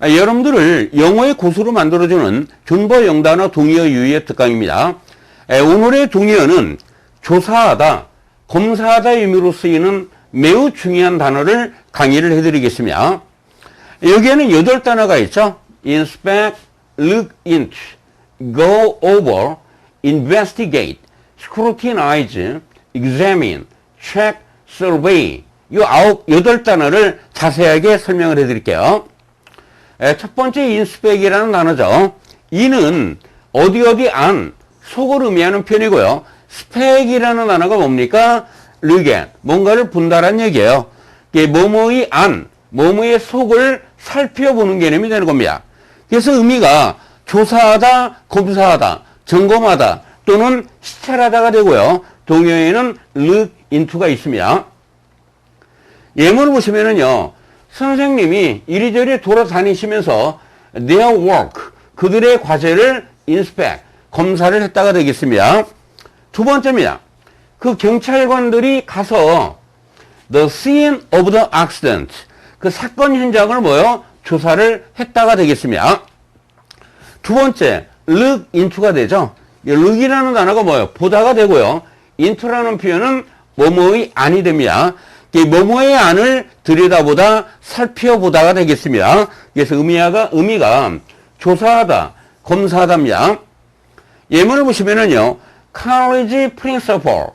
여러분들을 영어의 고수로 만들어주는 준버 영단어 동의어 유의어 특강입니다. 오늘의 동의어는 조사하다, 검사하다 의미로 쓰이는 매우 중요한 단어를 강의를 해드리겠습니다. 여기에는 8단어가 있죠. inspect, look into, go over, investigate, scrutinize, examine, check, survey. 이 8단어를 자세하게 설명을 해드릴게요. 첫 번째 inspect이라는 단어죠. 이는 어디 안, 속을 의미하는 표현이고요. spec이라는 단어가 뭡니까? look at, 뭔가를 본다라는 얘기예요. 뭐뭐의 안, 뭐뭐의 속을 살펴보는 개념이 되는 겁니다. 그래서 의미가 조사하다, 검사하다, 점검하다 또는 시찰하다가 되고요. 동의어에는 look into가 있습니다. 예문을 보시면은요, 선생님이 이리저리 돌아다니시면서 their work, 그들의 과제를 inspect, 검사를 했다가 되겠습니다. 두 번째입니다. 그 경찰관들이 가서 the scene of the accident, 그 사건 현장을 조사를 했다가 되겠습니다. 두 번째, look into가 되죠. look이라는 단어가 보다가 되고요. into라는 표현은 뭐뭐의 안이 됩니다. 뭐뭐의 안을 들여다보다, 살펴보다가 되겠습니다. 그래서 의미가 조사하다, 검사하다입니다. 예문을 보시면은요, college principal.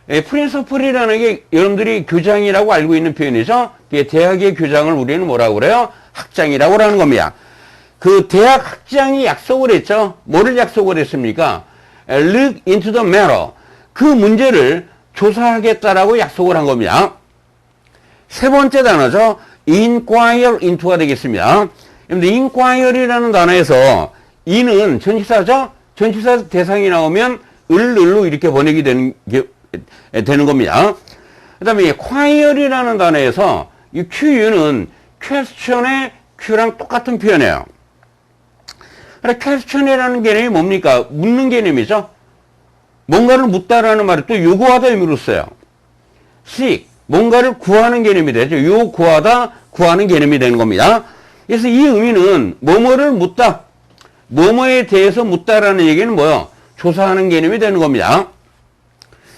principal이라는 게 여러분들이 교장이라고 알고 있는 표현이죠. 대학의 교장을 우리는 뭐라고 그래요? 학장이라고 하는 겁니다. 그 대학 학장이 약속을 했죠. 뭐를 약속을 했습니까? look into the matter. 그 문제를 조사하겠다라고 약속을 한 겁니다. 세 번째 단어죠. inquire into가 되겠습니다. inquire이라는 단어에서 in은 전치사죠. 전치사 대상이 나오면 을로 이렇게 번역이 되는 겁니다. 그 다음에 quire이라는 단어에서 이 QU는 question의 Q랑 똑같은 표현이에요. question이라는 개념이 뭡니까? 묻는 개념이죠. 뭔가를 묻다라는 말이 또 요구하다 의미로 써요. seek, 뭔가를 구하는 개념이 되죠. 요구하다, 구하는 개념이 되는 겁니다. 그래서 이 의미는 뭐뭐를 묻다, 뭐뭐에 대해서 묻다라는 얘기는 조사하는 개념이 되는 겁니다.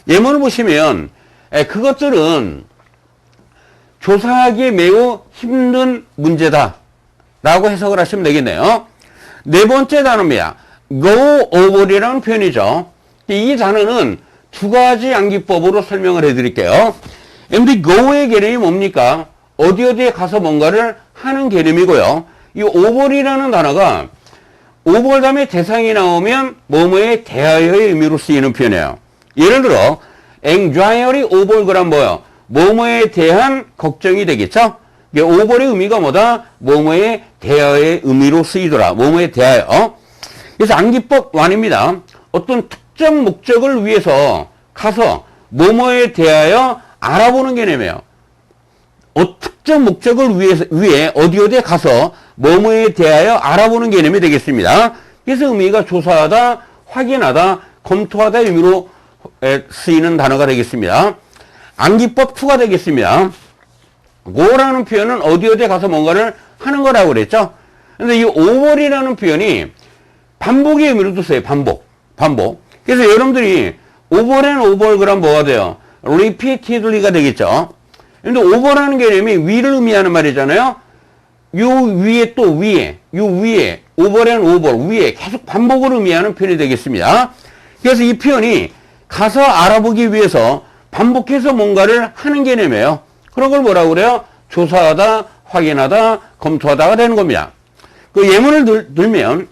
예문을 보시면 그것들은 조사하기 매우 힘든 문제다 라고 해석을 하시면 되겠네요. 네 번째 단어입니다. go over이라는 표현이죠. 이 단어는 두 가지 암기법으로 설명을 해드릴게요. 여러분들 go의 개념이 뭡니까? 어디에 가서 뭔가를 하는 개념이고요. 이 over이라는 단어가 over 다음에 대상이 나오면 뭐뭐에 대하여의 의미로 쓰이는 표현이에요. 예를 들어 anxiety over 그럼 뭐뭐에 대한 걱정이 되겠죠? over의 의미가 뭐다? 뭐뭐에 대하여의 의미로 쓰이더라. 뭐뭐에 대하여. 그래서 암기법 1입니다. 어떤 특정 목적을 위해서 가서 뭐뭐에 대하여 알아보는 개념이에요. 특정 목적을 위해 어디에 가서 뭐뭐에 대하여 알아보는 개념이 되겠습니다. 그래서 의미가 조사하다, 확인하다, 검토하다 의미로 쓰이는 단어가 되겠습니다. 암기법 2가 되겠습니다. go라는 표현은 어디에 가서 뭔가를 하는 거라고 그랬죠. 근데 이 over이라는 표현이 반복의 의미로도 써요. 반복. 그래서 여러분들이 over and over 그럼 뭐가 돼요? repeatedly가 되겠죠. 근데 over라는 개념이 위를 의미하는 말이잖아요. 요 위에 또 위에, 요 위에, over and over, 위에 계속 반복을 의미하는 표현이 되겠습니다. 그래서 이 표현이 가서 알아보기 위해서 반복해서 뭔가를 하는 개념이에요. 그런 걸 뭐라고 그래요? 조사하다, 확인하다, 검토하다가 되는 겁니다. 그 예문을 들면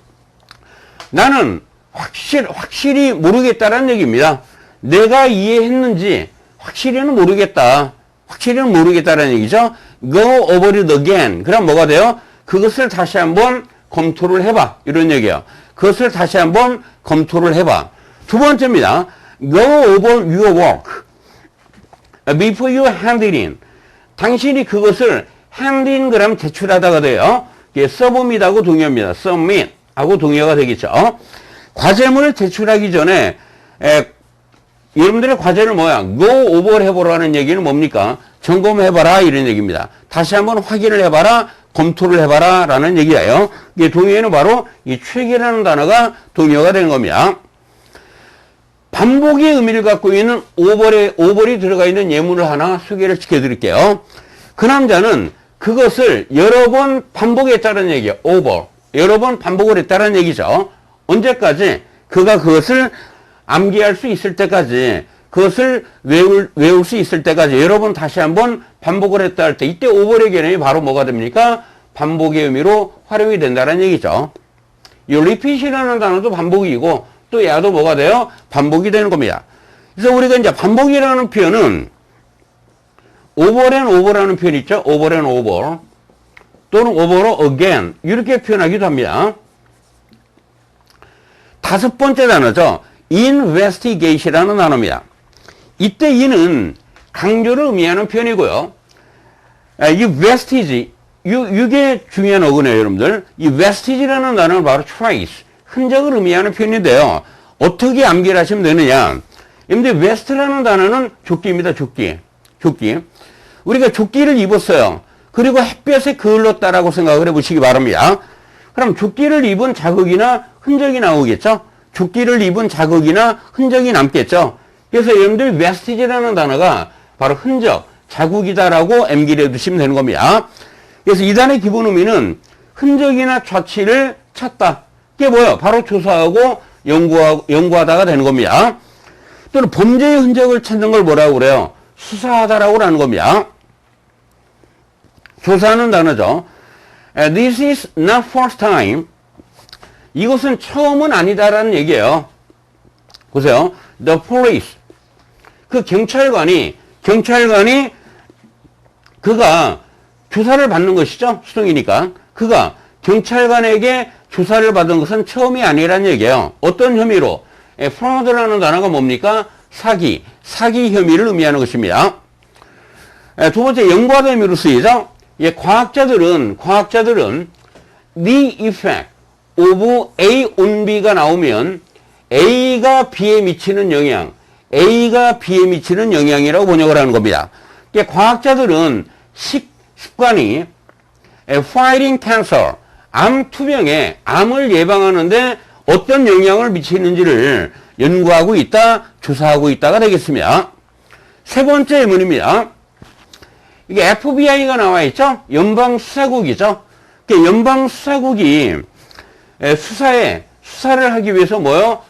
나는 확실히 모르겠다라는 얘기입니다. 내가 이해했는지 확실히는 모르겠다라는 얘기죠. Go over it again. 그럼 뭐가 돼요? 그것을 다시 한번 검토를 해봐. 이런 얘기예요. 그것을 다시 한번 검토를 해봐. 두 번째입니다. Go over your work before you hand it in. 당신이 그것을 hand in 그러면 제출하다가 돼요. 이게 submit하고 동의어입니다. submit 하고 동의어가 되겠죠. 과제물을 제출하기 전에 여러분들의 과제를 go over 해보라는 얘기는 뭡니까? 점검해봐라 이런 얘기입니다. 다시 한번 확인을 해봐라, 검토를 해봐라 라는 얘기예요. 이게 동의어는 바로 이 check이라는 단어가 동의어가 되는 겁니다. 반복의 의미를 갖고 있는 over이 들어가 있는 예문을 하나 소개를 시켜드릴게요. 그 남자는 그것을 여러 번 반복했다는 얘기예요. over. 여러 번 반복을 했다는 얘기죠. 언제까지? 그가 그것을 암기할 수 있을 때까지, 그것을 외울 수 있을 때까지 여러 번 다시 한번 반복을 했다 할 때, 이때 over의 개념이 바로 뭐가 됩니까? 반복의 의미로 활용이 된다는 얘기죠. 이 repeat이라는 단어도 반복이고, 또 야도 뭐가 돼요? 반복이 되는 겁니다. 그래서 우리가 이제 반복이라는 표현은 over and over라는 표현 있죠? over and over. 또는 over로 again. 이렇게 표현하기도 합니다. 다섯 번째 단어죠. investigate이라는 단어입니다. 이때 이는 강조를 의미하는 표현이고요. 이 vestige, 이게 중요한 어근이에요, 여러분들. 이 vestige라는 단어는 바로 trace, 흔적을 의미하는 표현인데요. 어떻게 암기를 하시면 되느냐. 여러분들 vest라는 단어는 조끼입니다, 조끼. 우리가 조끼를 입었어요. 그리고 햇볕에 그을렀다라고 생각을 해보시기 바랍니다. 그럼 조끼를 입은 자국이나 흔적이 나오겠죠? 조끼를 입은 자국이나 흔적이 남겠죠? 그래서 여러분들 vestige라는 단어가 바로 흔적, 자국이다라고 암기를 해두시면 되는 겁니다. 그래서 이 단어의 기본 의미는 흔적이나 좌치를 찾다. 이게 뭐예요? 바로 조사하고 연구하다가 되는 겁니다. 또는 범죄의 흔적을 찾는 걸 뭐라고 그래요? 수사하다라고 하는 겁니다. 조사하는 단어죠. This is not first time. 이것은 처음은 아니다라는 얘기예요. 보세요. The police. 그 경찰관이 그가 조사를 받는 것이죠. 수동이니까. 그가 경찰관에게 조사를 받은 것은 처음이 아니라는 얘기예요. 어떤 혐의로? fraud라는 단어가 뭡니까? 사기 혐의를 의미하는 것입니다. 두 번째, 연구하다 의미로 쓰이죠. 과학자들은 the effect of A on B가 나오면 A가 B에 미치는 영향이라고 번역을 하는 겁니다. 과학자들은 습관이 fighting cancer, 암 투병에 암을 예방하는데 어떤 영향을 미치는지를 연구하고 있다, 조사하고 있다가 되겠습니다. 세 번째 예문입니다. 이게 FBI가 나와 있죠? 연방수사국이죠? 연방수사국이 수사를 하기 위해서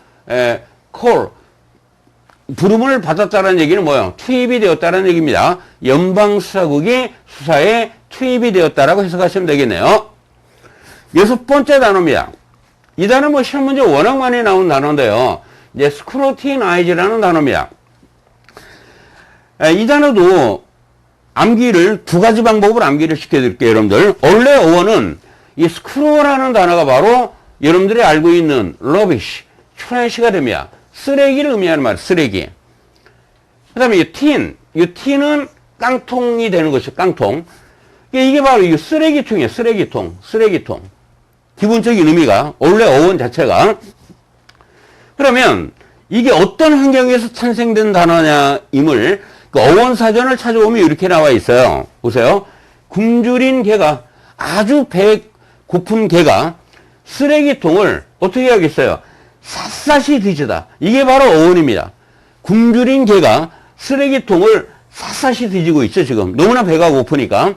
부름을 받았다는 얘기는 투입이 되었다는 얘기입니다. 연방수사국이 수사에 투입이 되었다라고 해석하시면 되겠네요. 여섯 번째 단어입니다. 이 단어 시험 문제 워낙 많이 나온 단어인데요. 이제 scrutinize라는 단어입니다. 이 단어도 암기를 두 가지 방법으로 암기를 시켜드릴게요, 여러분들. 원래 어원은 이 screw라는 단어가 바로 여러분들이 알고 있는 rubbish, trash가 됩니다. 쓰레기를 의미하는 말, 쓰레기. 그 다음에 이 tin은 깡통이 되는 것이죠, 깡통. 이게 바로 이 쓰레기통이에요, 쓰레기통. 기본적인 의미가, 원래 어원 자체가. 그러면 이게 어떤 환경에서 찬생된 단어냐임을 어원사전을 찾아보면 이렇게 나와 있어요. 보세요. 굶주린 개가, 아주 배 고픈 개가 쓰레기통을 어떻게 하겠어요? 샅샅이 뒤지다. 이게 바로 어원입니다. 굶주린 개가 쓰레기통을 샅샅이 뒤지고 있죠, 지금. 너무나 배가 고프니까.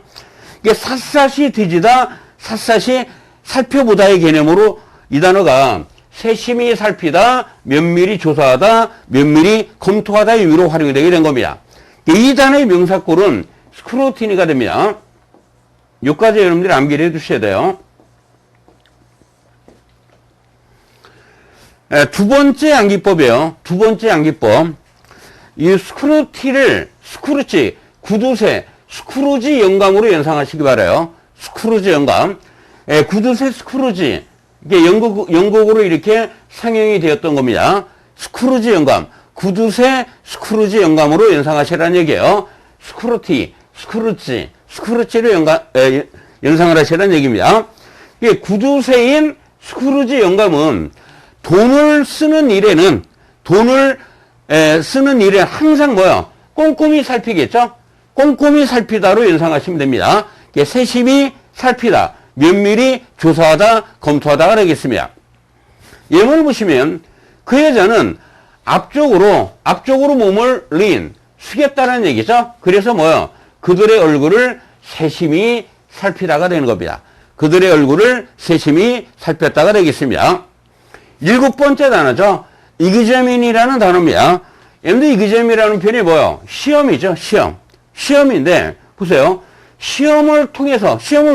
이게 샅샅이 뒤지다, 샅샅이 살펴보다의 개념으로 이 단어가 세심히 살피다, 면밀히 조사하다, 면밀히 검토하다의 의미로 활용이 되게 된 겁니다. 이 단어의 명사꼴은 스크루티니가 됩니다. 여기까지 여러분들이 암기를 해두셔야 돼요. 두 번째 암기법이에요. 두 번째 암기법. 이 구두쇠, 스크루지 영감으로 연상하시기 바라요. 스크루지 영감. 구두쇠 스크루지. 이게 영국으로 이렇게 상영이 되었던 겁니다. 스크루지 영감. 구두쇠 스크루지 영감으로 연상하시라는 얘기예요. 스크루지를 연상을 하시라는 얘기입니다. 이게 구두쇠인 스크루지 영감은 돈을 쓰는 일에는 항상 꼼꼼히 살피겠죠? 꼼꼼히 살피다로 연상하시면 됩니다. 세심히 살피다, 면밀히 조사하다, 검토하다가 되겠습니다. 예문을 보시면 그 여자는 앞쪽으로 몸을 숙였다는 얘기죠. 그래서 뭐요? 그들의 얼굴을 세심히 살피다가 되는 겁니다. 그들의 얼굴을 세심히 살폈다가 되겠습니다. 7번째 단어죠. examine이라는 단어입니다. 여러분들 examine이라는 표현이 뭐예요? 시험이죠. 시험인데 보세요. 시험을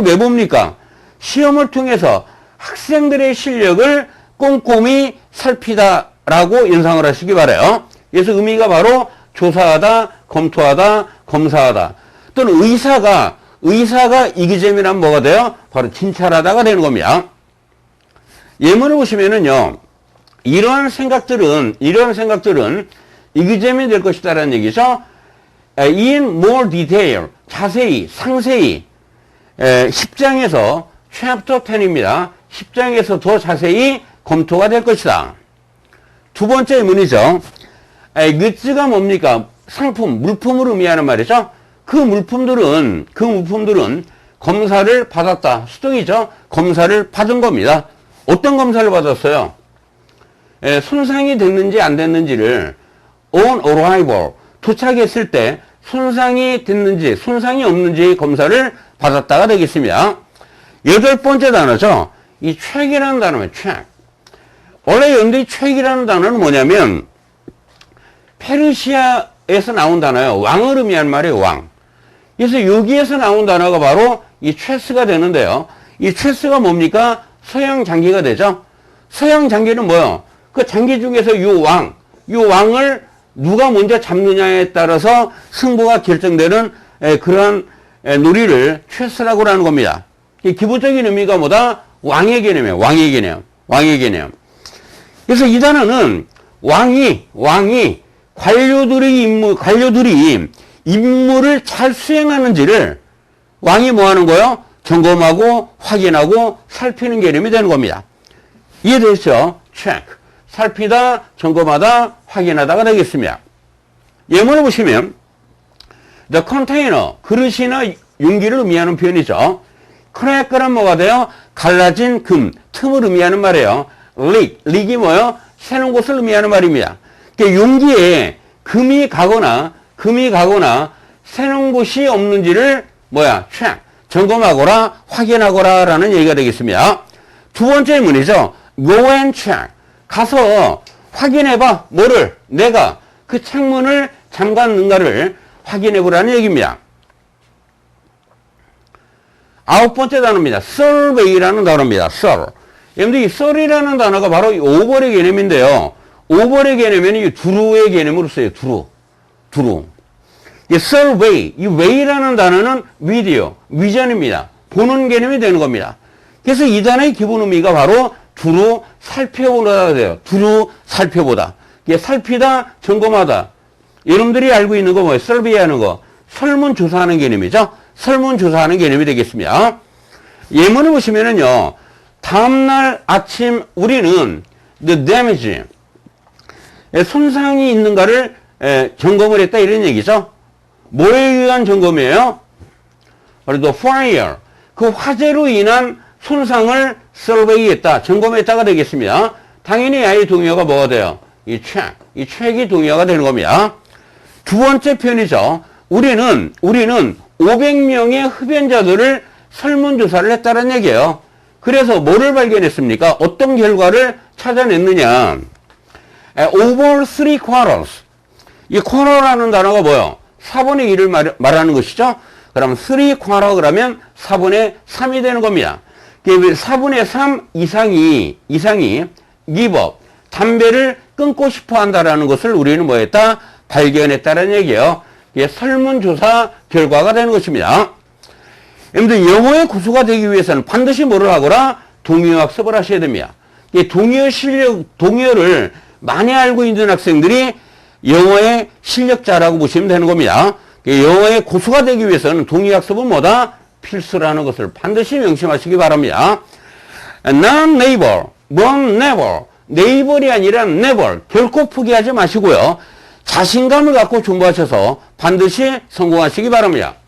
왜 봅니까? 시험을 통해서 학생들의 실력을 꼼꼼히 살피다라고 연상을 하시기 바라요. 그래서 의미가 바로 조사하다, 검토하다, 검사하다. 또는 의사가 examine하면 뭐가 돼요? 바로 진찰하다가 되는 겁니다. 예문을 보시면은요, 이러한 생각들은 examine 될 것이다라는 얘기죠. In more detail, 자세히, 상세히, 10장에서 chapter 10입니다. 10장에서 더 자세히 검토가 될 것이다. 두 번째 문이죠. goods가 뭡니까? 상품, 물품을 의미하는 말이죠. 그 물품들은 검사를 받았다. 수동이죠. 검사를 받은 겁니다. 어떤 검사를 받았어요? 손상이 됐는지 안 됐는지를 on arrival, 도착했을 때 손상이 됐는지 손상이 없는지 검사를 받았다가 되겠습니다. 8번째 단어죠. 이 track이라는 단어입니다. track. 원래 여러분들이 track이라는 단어는 뭐냐면 페르시아에서 나온 단어예요. 왕을 의미하는 말이에요. 왕. 그래서 여기에서 나온 단어가 바로 이 chess가 되는데요. 이 chess가 뭡니까? 서양 장기가 되죠. 서양 장기는 뭐요? 그 장기 중에서 요 왕을 누가 먼저 잡느냐에 따라서 승부가 결정되는 그런 놀이를 chess라고 하는 겁니다. 기본적인 의미가 뭐다? 왕의 개념이에요. 왕의 개념. 그래서 이 단어는 왕이 관료들이 임무를 잘 수행하는지를 왕이 뭐 하는 거예요? 점검하고 확인하고 살피는 개념이 되는 겁니다. 이해되시죠? check. 살피다, 점검하다, 확인하다가 되겠습니다. 예문을 보시면 the container, 그릇이나 용기를 의미하는 표현이죠. crack는 뭐가 돼요? 갈라진 금, 틈을 의미하는 말이에요. leak이 뭐예요? 새는 곳을 의미하는 말입니다. 그러니까 용기에 금이 가거나 새는 곳이 없는지를 check, 점검하거라, 확인하거라 라는 얘기가 되겠습니다. 두 번째 문이죠. go and check. 가서 확인해봐. 뭐를? 내가 그 창문을 잠갔는가를 확인해보라는 얘기입니다. 9번째 단어입니다. survey라는 단어입니다. 여러분들 이 sur이라는 단어가 바로 오벌의 개념인데요. 오벌의 개념에는 이 두루의 개념으로 써요. 두루. 이 survey, 이 way라는 단어는 vision입니다. 보는 개념이 되는 겁니다. 그래서 이 단어의 기본 의미가 바로 두루 살펴보다가 돼요. 두루 살펴보다. 이게 살피다, 점검하다. 여러분들이 알고 있는 거 뭐예요? survey하는 거. 설문조사하는 개념이죠. 설문조사하는 개념이 되겠습니다. 예문을 보시면은요, 다음날 아침 우리는 the damage, 손상이 있는가를 점검을 했다 이런 얘기죠. 뭐에 의한 점검이에요? 바로 the fire, 그 화재로 인한 손상을 survey했다, 점검했다가 되겠습니다. 당연히 아이 동의어가 뭐가 돼요? 이 check이 동의어가 되는 겁니다. 두 번째 표현이죠. 우리는 500명의 흡연자들을 설문조사를 했다는 얘기예요. 그래서 뭐를 발견했습니까? 어떤 결과를 찾아냈느냐? over 3/4. 이 quarter라는 단어가 뭐예요? 4분의 1을 말하는 것이죠. 그럼 3/4 그러면 4분의 3이 되는 겁니다. 4분의 3 이상이 give up, 담배를 끊고 싶어 한다라는 것을 우리는 뭐 했다? 발견했다는 얘기예요. 이게 설문조사 결과가 되는 것입니다. 여러분들 영어의 고수가 되기 위해서는 반드시 뭐를 하거라? 동의어 학습을 하셔야 됩니다. 동의어를 많이 알고 있는 학생들이 영어의 실력자라고 보시면 되는 겁니다. 영어의 고수가 되기 위해서는 동의어 학습은 뭐다? 필수라는 것을 반드시 명심하시기 바랍니다. Not neighbor, but never. 네이버이 아니라 never. 결코 포기하지 마시고요. 자신감을 갖고 존버하셔서 반드시 성공하시기 바랍니다.